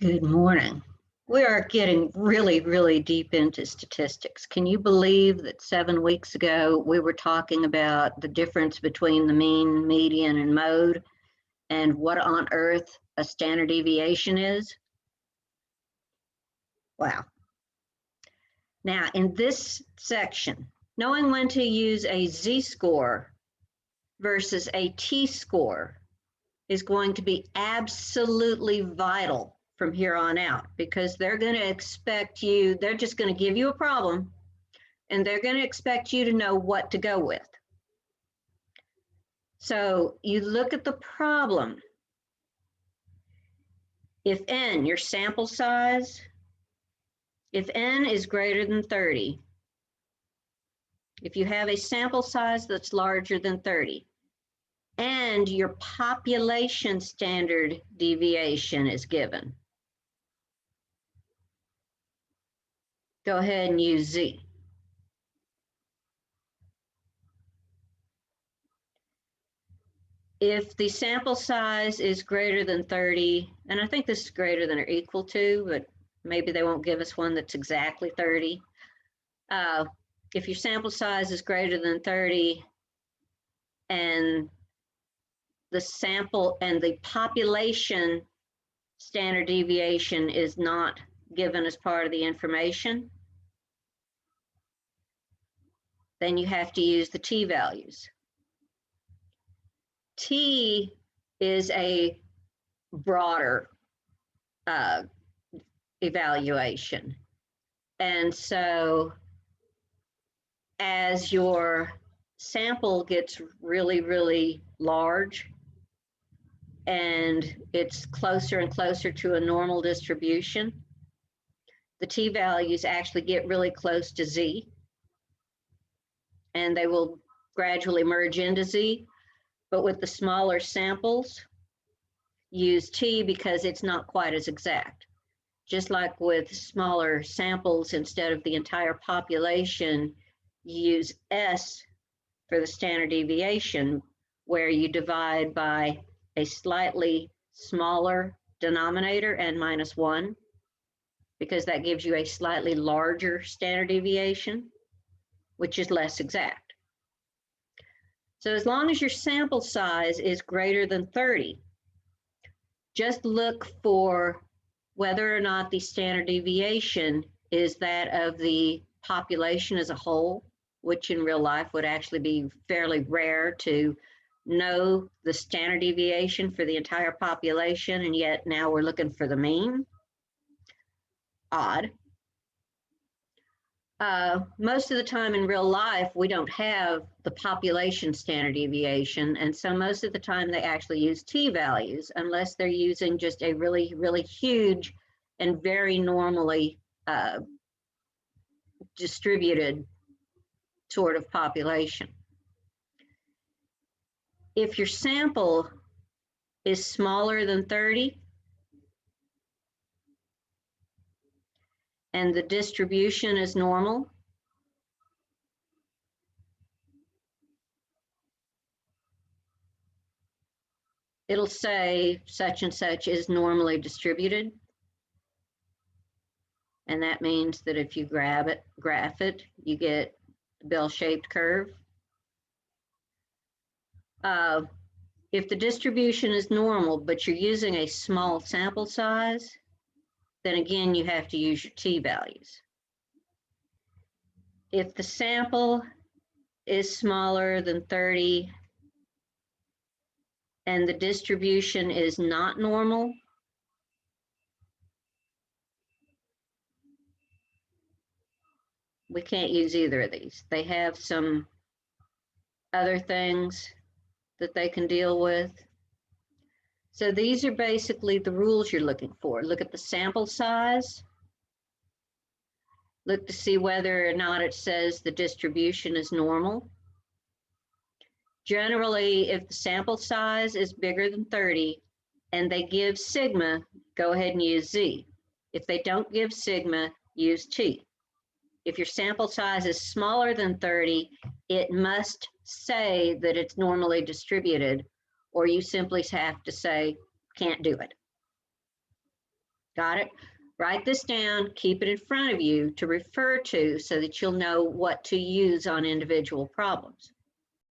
Good morning. We are getting really, really deep into statistics. Can you believe that 7 weeks ago we were talking about the difference between the mean, median, and mode, and what on earth a standard deviation is? Wow. Now, in this section, knowing when to use a z-score versus a t-score is going to be absolutely vital from here on out, because they're going to expect you, they're just going to give you a problem and they're going to expect you to know what to go with. So you look at the problem. If n, your sample size, if n is greater than 30, if you have a sample size that's larger than 30, and your population standard deviation is given, go ahead and use Z. If the sample size is greater than 30, and I think this is greater than or equal to, but maybe they won't give us one that's exactly 30. If your sample size is greater than 30 and the sample and the population standard deviation is not given as part of the information, then you have to use the t-values. T is a broader evaluation. And so as your sample gets really, really large and it's closer and closer to a normal distribution, the t-values actually get really close to Z, and they will gradually merge into Z. But with the smaller samples, use T because it's not quite as exact. Just like with smaller samples, instead of the entire population, you use S for the standard deviation, where you divide by a slightly smaller denominator, n-1, because that gives you a slightly larger standard deviation, which is less exact. So as long as your sample size is greater than 30, just look for whether or not the standard deviation is that of the population as a whole, which in real life would actually be fairly rare to know the standard deviation for the entire population, and yet now we're looking for the mean. Odd. Most of the time in real life, we don't have the population standard deviation, and so most of the time they actually use t-values, unless they're using just a really, really huge and very normally distributed sort of population. If your sample is smaller than 30, and the distribution is normal, it'll say such and such is normally distributed. And that means that if you graph it, you get a bell-shaped curve. If the distribution is normal, but you're using a small sample size, then again, you have to use your t-values. If the sample is smaller than 30 and the distribution is not normal, we can't use either of these. They have some other things that they can deal with. So these are basically the rules you're looking for. Look at the sample size. Look to see whether or not it says the distribution is normal. Generally, if the sample size is bigger than 30 and they give sigma, go ahead and use Z. If they don't give sigma, use T. If your sample size is smaller than 30, it must say that it's normally distributed, or you simply have to say, can't do it. Got it? Write this down, keep it in front of you to refer to so that you'll know what to use on individual problems.